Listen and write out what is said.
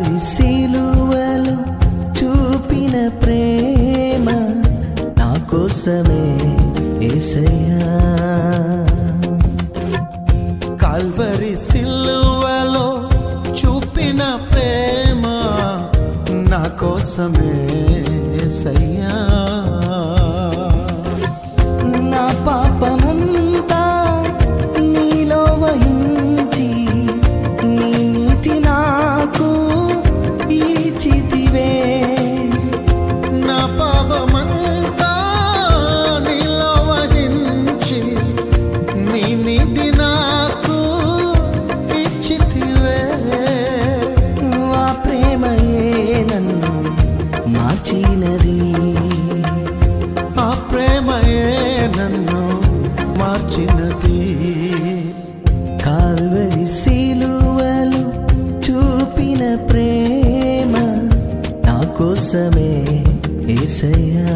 Calvary సిలువలో చూపిన ప్రేమ నా కోసమే యేసయ్యా. కాల్వరి సిలువలో చూపిన ప్రేమ నా కోసమే యేసయ్యా. నా పాపమంతా నీలో వహించి నీ నీతి నాకు ఇచ్చితివే. నా పాపమంతా నీలో వహించి నీ నీతి నాకు ఇచ్చితివే. ఆ ప్రేమయే నన్ను మార్చినది, ఆ ప్రేమయే నన్ను మార్చినది. కాల్వరి సిలువలో చూపిన ప్రేమ నా కోసమే యేసయ్యా.